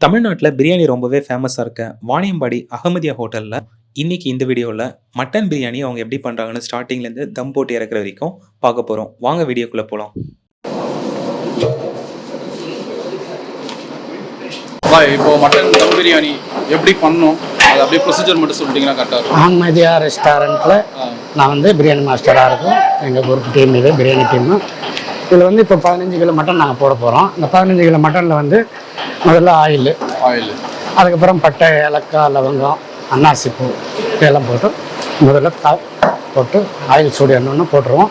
தமிழ்நாட்டில பிரியாணி ரொம்பவே ஃபேமஸா இருக்க வாணியம்பாடி அகமதியா ஹோட்டல்ல, இன்னைக்கு இந்த வீடியோல மட்டன் பிரியாணி அவங்க எப்படி பண்றாங்கன்னு ஸ்டார்ட்டிங்லேருந்து தம் போட்டு இறக்குற வரைக்கும் பார்க்க போறோம். வாங்க வீடியோக்குள்ள போலாம். இப்போ மட்டன் தம் பிரியாணி எப்படி பண்ணணும், அது அப்படியே ப்ரொசீஜர் மட்டும் சொல்லிட்டீங்கன்னா கரெக்டாக இருக்கும். அகமதியா ரெஸ்டாரண்ட்டில் நான் வந்து பிரியாணி மாஸ்டராக இருக்கும். எங்கள் குரூப் டீம் இது பிரியாணி டீமு. இதில் வந்து இப்போ 15 கிலோ மட்டன் நாங்கள் போட போகிறோம். இந்த 15 கிலோ மட்டனில் வந்து முதல்ல ஆயில், அதுக்கப்புறம் பட்டை, ஏலக்காய், லவங்கம், அன்னாசி பூ இதெல்லாம் போட்டு முதல்ல போட்டு ஆயில் சூடு எண்ணொன்று போட்டுருவோம்.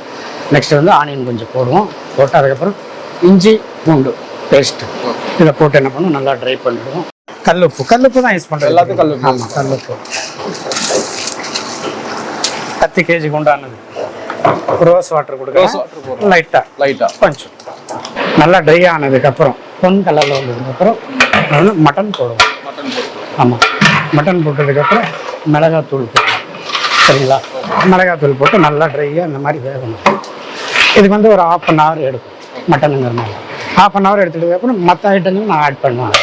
நெக்ஸ்ட்டு வந்து ஆனியன் கொஞ்சம் போடுவோம். போட்டு அதுக்கப்புறம் இஞ்சி பூண்டு பேஸ்ட்டு இதை போட்டு என்ன பண்ணுவோம், நல்லா ட்ரை பண்ணிவிடுவோம். கல்லுப்பு தான் யூஸ் பண்ணுறோம். எல்லாத்துக்கும் கல்லுப்பு. ஆமாம், கல்லுப்பு 10 கேஜிக்கு உண்டானது. ரோஸ் வாட்டர் கொடுக்குறோம். லைட்டாக கொஞ்சம் நல்லா ட்ரை ஆனதுக்கப்புறம் பொன் கலரில் வந்ததுக்கப்புறம் மட்டன் போடுவோம். ஆமாம், மட்டன் போட்டதுக்கப்புறம் மிளகாத்தூள் போடுவோம். சரிங்களா? மிளகாத்தூள் போட்டு நல்லா ட்ரையாக இந்த மாதிரி வேகணும். இதுக்கு வந்து ஒரு 1/2 hour எடுக்கும் மட்டனுங்கிறனால. 1/2 hour எடுத்துட்டதுக்கப்புறம் மற்ற ஐட்டங்களும் நான் ஆட் பண்ணுவேன்.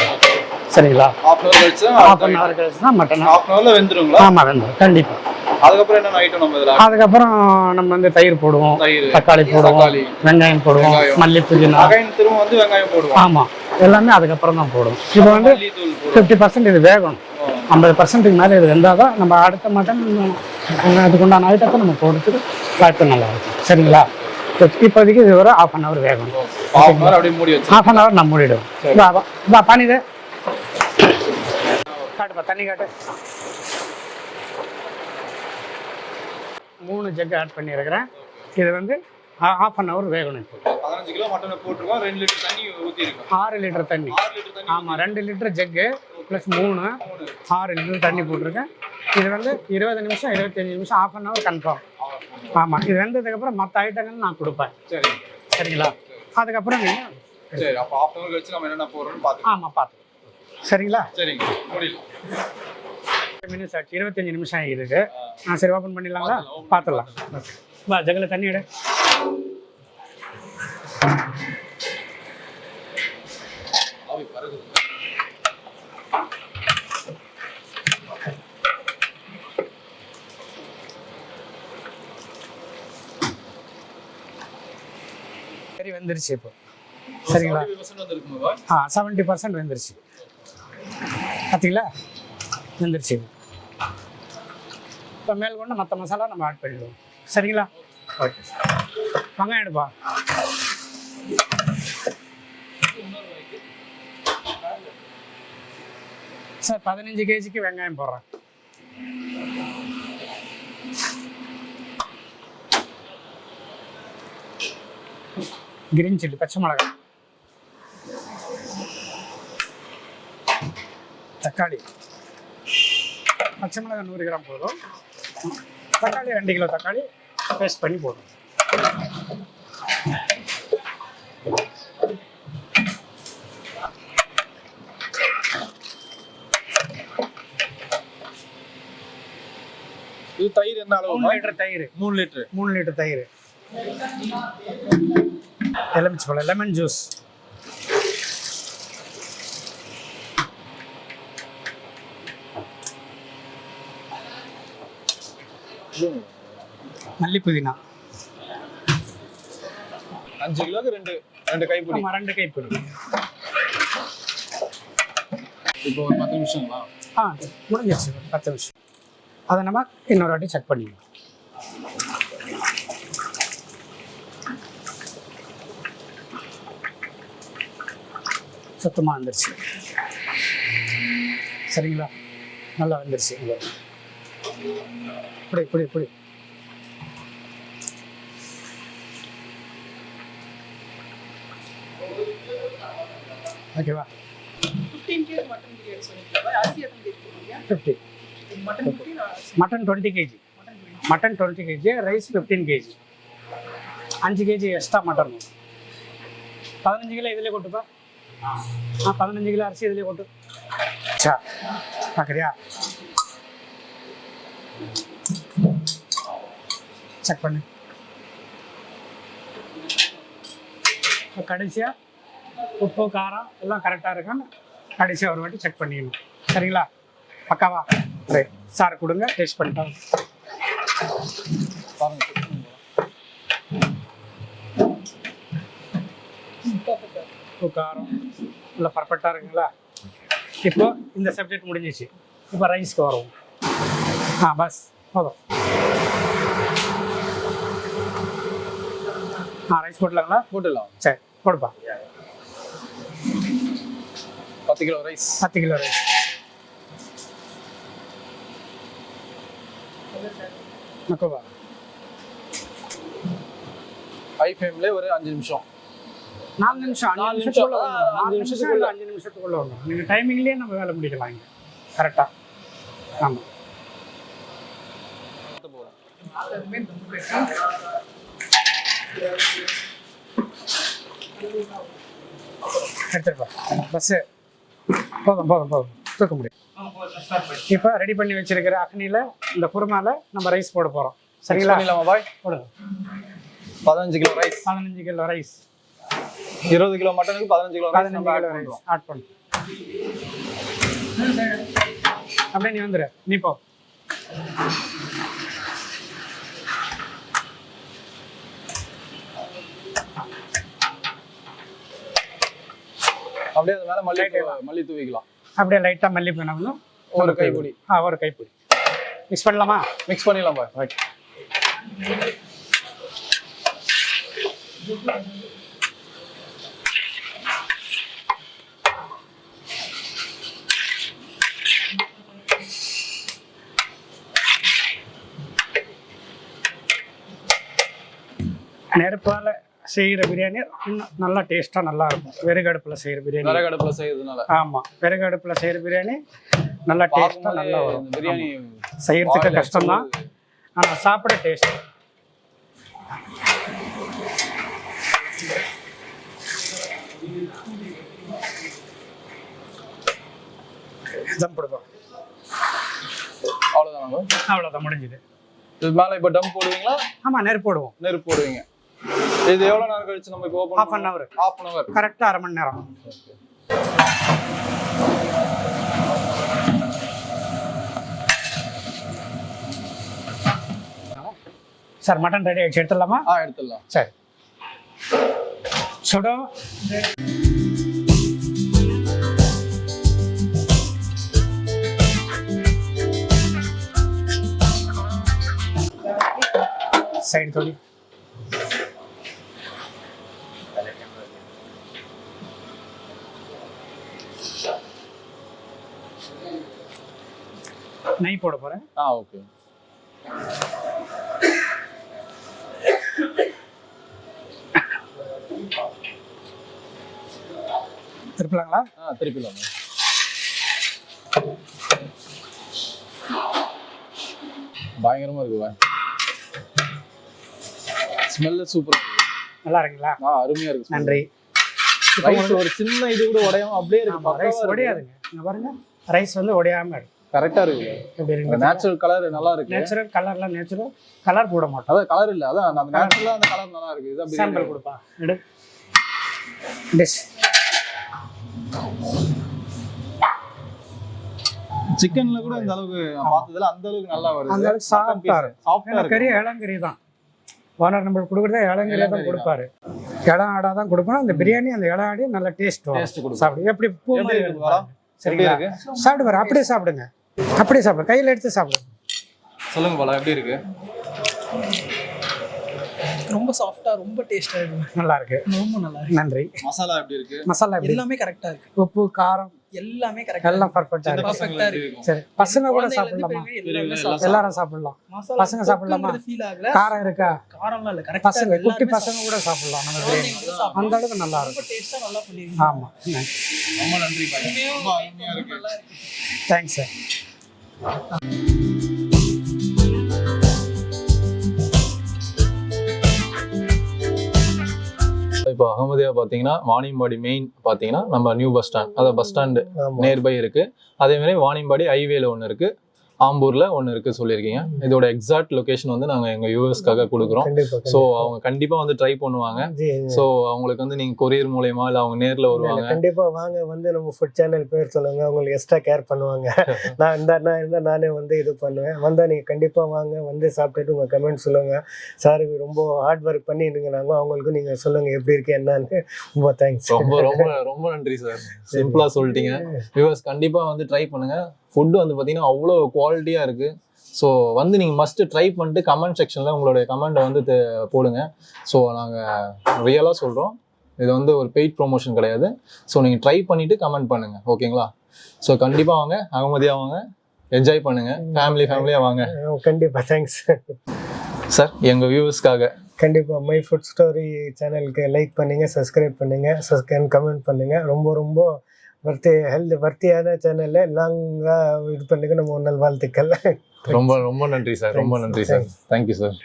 சரிங்களா? 1/2 hour கழிச்சு தான் மட்டன் வெந்துருங்களா? ஆமாம், வெந்துடும் கண்டிப்பாக. அதுக்கப்புறம் என்ன ஐட்டம் நம்ம அதுக்கப்புறம் நம்ம வந்து தயிர் போடுவோம், தக்காளி போடுவோம், வெங்காயம் போடுவோம், மல்லி புதினா, திரும்ப வந்து வெங்காயம் போடுவோம். ஆமாம், எல்லாமே அதுக்கப்புறம் தான் போடுவோம். இப்போ வந்து 50% இது வேகணும். 50%க்கு மேலே இது வெந்தால் தான் நம்ம அடுத்த மட்டன் அதுக்குண்டான ஐட்டத்தை நம்ம போடுறதுக்கு வாய்ப்பு நல்லா இருக்கும். சரிங்களா? இப்போதைக்கு இது ஒரு 1/2 hour வேகணும். 1/2 hour நான் மூடிடுவேன். பண்ணிடு, காட்டுப்பா, தண்ணி காட்டு. 3 ஜக் ஆட் பண்ணியிருக்கிறேன். இது வந்து 1/2 hour வேகணும். இப்போ 15 கிலோ மட்டன் போட்டுருக்கோம். 2 லிட்டர் தண்ணி ஊற்றிருக்கோம். 6 லிட்டர் தண்ணி. ஆமாம், 2 லிட்டர் ஜக்கு ப்ளஸ் 3 6 லிட்டர் தண்ணி போட்டிருக்கேன். இது வந்து 20 நிமிஷம் 25 நிமிஷம் 1/2 hour கன்ஃபார்ம். ஆமாம், இது வெந்ததுக்கப்புறம் மற்ற ஐட்டங்கள் நான் கொடுப்பேன். சரிங்களா? அதுக்கப்புறம் நீங்கள் சரி, அப்போ 1/2 hour கழிச்சு நம்ம என்னென்ன போடுறோம்னு பார்த்து. ஆமாம், பார்த்து. சரிங்களா? சரிங்க, முடியலாம். மினிட்ஸ் ஆச்சு, 25 நிமிஷம் ஆகிருக்கு. சரி, ஓப்பன் பண்ணிடலாங்களா? பார்த்துடலாம். வா, ஜகில் தண்ணி எடு. சரி, வெந்துருச்சு இப்போ. சரிங்களா? 70% வெந்துருச்சு. பார்த்தீங்களா? வெந்துருச்சு. இப்போ மேல் கொண்டு மற்ற மசாலா நம்ம ஆட் பண்ணிடுவோம். சரிங்களா? ஓகே, வெங்காயம் எடுப்பா. சார் 15 கேஜிக்கு வெங்காயம் போடுறேன். கிரீன் சில்லி, பச்சை மிளகாய், தக்காளி. பச்சை மிளகாய் 100 கிராம் போதும். தக்காளி 2 கிலோ தக்காளி பேஸ்ட் பண்ணி போதும். இது தயிர் என்ன அளவு? 3 லிட்டர் தயிர். 3 லிட்டர் தயிர். எலுமிச்சை பழம், லெமன் ஜூஸ். மல்லி புதினா. 5 கிலோக்கு 2 கைப்பிடி. ஆமாம், 2 கைப்பிடி. இப்போ ஒரு 10 நிமிஷங்களா? முடிஞ்சிருச்சு. 10 நிமிஷம். அதை நம்ம இன்னொரு வாட்டி செக் பண்ணிக்கலாம். சுத்தமாக வந்துருச்சு. சரிங்களா? நல்லா வந்துருச்சு. இப்படி ஓகேவா? 50 mutton 20 KG. Mutton 20 KG, rice 15 KG. 5 KG extra mutton. 15 kilo இதிலே கொட்டுப்பா. 15 கிலோ அரிசி இதிலே கொட்டு. சா, பார்க்குறியா? செக் பண்ணு. கடைசியாக உப்பு காரம் எல்லாம் கரெக்டாக இருக்கான்னு கடைசி ஒரு வாட்டி செக் பண்ணிடணும். சரிங்களா? பக்காவா? ரைட். சார் கொடுங்க, டேஸ்ட் பண்ணிட்டோம். காரம் இல்லை பர்ஃபெக்டாக இருக்குங்களா? இப்போ இந்த சப்ஜெக்ட் முடிஞ்சிச்சு. இப்போ ரைஸ்க்கு வரும். பஸ் போதும். ரைஸ் போடலாங்களா? போட்டுடலாம். சரி போடுப்பா. 10 கிலோ ரைஸ். 10 kilo rice. நக்கோவா ஹை ஃப்ளேம்ல ஒரு 5 நிமிஷம். 4 நிமிஷம். 5 நிமிஷத்துக்குள்ள வரணும். நீங்கள் டைமிங்லேயே நம்ம வேலை முடிக்கலாம் இங்கே கரெக்டாக. ஆமாம். எடுத்துருப்பா. பஸ்ஸு போதும் போதும் போதும் தூக்க முடியும். இப்போ ரெடி பண்ணி வச்சிருக்கிற அக்னியில் இந்த குருமாவில் நம்ம ரைஸ் போட போகிறோம். சரிங்களா? பாய் போடுங்க. 15 kilo rice. 15 kilo rice. 20 kilo மட்டனுக்கு 15 கிலோ ரைஸ் நம்ம ஆட் பண்றோம். ஆட் பண்ணு. அப்படியே நீ வந்துரு. நீ போ. அப்படியே அது மேல மல்லி தூவிக்கலாம். அப்படியே லைட்டா மல்லி பண்ணணும். ஒரு கைப்பிடி. ஒரு கைப்பிடி. மிக்ஸ் பண்ணலாமா? மிக்ஸ் பண்ணிடலாம் பாய். ரைட். நெருப்பால் செய்கிற பிரியாணி இன்னும் நல்லா டேஸ்ட்டாக நல்லா இருக்கும். விறகு அடுப்பில் செய்கிற பிரியாணி. விறகு அடுப்பில் செய்யறதுனால. ஆமாம், விறகு அடுப்பில் செய்கிற பிரியாணி நல்லா டேஸ்ட்டாக நல்லா வரும். பிரியாணி செய்யறதுக்கு கஷ்டம்தான், ஆனால் சாப்பிட டேஸ்ட். தம் போடுவோம். அவ்வளோதான் முடிஞ்சுது. இது மேலே இப்போ டம் போடுவீங்களா? ஆமாம், நெருப்பு போடுவோம். நெருப்பு போடுவீங்க. இது எவ்வளோ நேரம் கழிச்சு நம்ம இப்போ ஓப்பன்? ½ an hour. கரெக்டாக அரை மணி நேரம். சார் மட்டன் ரெடி ஆகிடுச்சு, எடுத்துடலாமா? எடுத்துடலாம். சரி. சுடோ. சைடு தோழி. நெய் போட போறேன். ஓகே. திருப்பலாங்களா? திருப்பிடலாம். பயங்கரமா இருக்கு. ஸ்மெல் சூப்பரா இருக்கு. நல்லா இருக்குங்களா? அருமையா இருக்கு. நன்றி. ரைஸ் ஒரு சின்ன இது கூட உடையாம அப்படியே இருக்கு. ரைஸ் உடையாதுங்க. இங்க பாருங்க, ரைஸ் வந்து உடையாம இருக்கு. கரெக்டா இருக்கு. எப்படி இருக்கு? நேச்சுரல் கலர் நல்லா இருக்கு. நேச்சுரல் கலர்ல நேச்சுரல் கலர் போட மாட்டோம். அத கலர் இல்ல, அதான் அந்த நேச்சுரலா அந்த கலர் நல்லா இருக்கு. இத சாம்பிள் கொடுப்பா. எடு. டிஷ். சிக்கன்ல கூட இந்த அளவுக்கு பார்த்ததுல அந்த அளவுக்கு நல்லா வருது. அந்த அளவுக்கு சாஃப்ட்டா இருக்கு. கறி இளங்கறி தான். ஓனர் நம்ம கொடுக்குறதே இளங்கறியா தான் கொடுப்பாரு. இளம் ஆடா தான் கொடுக்கணும். அந்த பிரியாணி அந்த இளம் ஆடி நல்ல டேஸ்ட் வரும். சாப்பிடு. எப்படி பூ மாதிரி இருக்கு. சரிங்களா? சாப்பிடு பாரு. அப்படியே சாப்பிடுங்க. அப்படியே சாப்பிடு. கையில் எடுத்து சாப்பிடுங்க. சொல்லுங்க பாலா, எப்படி இருக்கு? ரொம்ப சாஃப்ட்டா, ரொம்ப டேஸ்டா இருக்கு. நல்லா இருக்கு. ரொம்ப நல்லா இருக்கு. நன்றி. மசாலா எப்படி இருக்கு? மசாலா எல்லாமே கரெக்ட்டா இருக்கு. உப்பு, காரம் எல்லாமே கரெக்ட்டா எல்லாம் பர்ஃபெக்ட்டா இருக்கு. சரி, பசங்க கூட சாப்பிடலாமா? எல்லாரும் சாப்பிடலாம். பசங்க சாப்பிடலாமா? காரம் இருக்கா? காரம்லாம் இல்ல. கரெக்ட்டா பசங்க, குட்டி பசங்க கூட சாப்பிடலாம். நம்ம பிரியாணி அந்த அளவுக்கு நல்லா இருக்கும். டேஸ்டா நல்லா பண்ணிருக்கீங்க. ஆமா, ரொம்ப நன்றி பாய். ரொம்ப அருமையா இருக்கு. Thanks sir. இப்போ அகமதியா பார்த்தீங்கன்னா வாணியம்பாடி மெயின் பார்த்தீங்கன்னா நம்ம நியூ பஸ் ஸ்டாண்ட், அதாவது பஸ் ஸ்டாண்டு நியர்பை இருக்கு. அதே மாதிரி வாணியம்பாடி ஹைவேல ஒன்று இருக்கு. ஆம்பூர்ல ஒன்று இருக்கு சொல்லியிருக்கீங்க. இதோட எக்ஸாக்ட் லொகேஷன் வந்து நாங்கள் எங்கள் யூஎஸ்க்காக கொடுக்குறோம். கண்டிப்பா ஸோ அவங்க கண்டிப்பாக வந்து ட்ரை பண்ணுவாங்க. ஜி, ஸோ அவங்களுக்கு வந்து நீங்கள் கொரியர் மூலயமா இல்லை அவங்க நேரில் வருவாங்க. கண்டிப்பா வாங்க, வந்து நம்ம ஃபுட் சேனல் பேர் சொல்லுங்க, உங்களுக்கு எக்ஸ்ட்ரா கேர் பண்ணுவாங்க. நான் இருந்தா நானே வந்து இது பண்ணுவேன். வந்தா நீங்க கண்டிப்பா வாங்க, வந்து சாப்பிட்டுட்டு உங்க கமெண்ட் சொல்லுங்க. சார் ரொம்ப ஹார்ட் ஒர்க் பண்ணி நாங்கள் அவங்களுக்கு நீங்க சொல்லுங்க எப்படி இருக்கு என்னன்னு. ரொம்ப தேங்க்ஸ். ரொம்ப ரொம்ப ரொம்ப நன்றி சார். சிம்பிளா சொல்லிட்டீங்க. வியூவர்ஸ் கண்டிப்பாக வந்து ட்ரை பண்ணுங்க. ஃபுட்டு வந்து பார்த்தீங்கன்னா அவ்வளோ குவாலிட்டியாக இருக்கு. ஸோ வந்து நீங்கள் மஸ்ட்டு ட்ரை பண்ணிட்டு கமெண்ட் செக்ஷனில் உங்களுடைய கமெண்ட்டை வந்து போடுங்க. ஸோ நாங்கள் ரியலாக சொல்கிறோம், இது வந்து ஒரு பெய்ட் ப்ரொமோஷன் கிடையாது. ஸோ நீங்கள் ட்ரை பண்ணிவிட்டு கமெண்ட் பண்ணுங்கள், ஓகேங்களா? ஸோ கண்டிப்பாக வாங்க, அகமதியாக வாங்க, என்ஜாய் பண்ணுங்கள், ஃபேமிலியாக வாங்க. கண்டிப்பா தேங்க்ஸ் சார். எங்கள் வியூவர்ஸ்க்காக கண்டிப்பா மை ஃபுட் ஸ்டோரி சேனலுக்கு லைக் பண்ணுங்க, சப்ஸ்கிரைப் பண்ணுங்க, கமெண்ட் பண்ணுங்க. ரொம்ப ரொம்ப வர்த்தியான சேனல்ல நாங்கள் இது பண்ணுங்க. நம்ம ஒரு நாள் வாழ்த்துக்கள். ரொம்ப ரொம்ப நன்றி சார். ரொம்ப நன்றி சார். Thank you sir.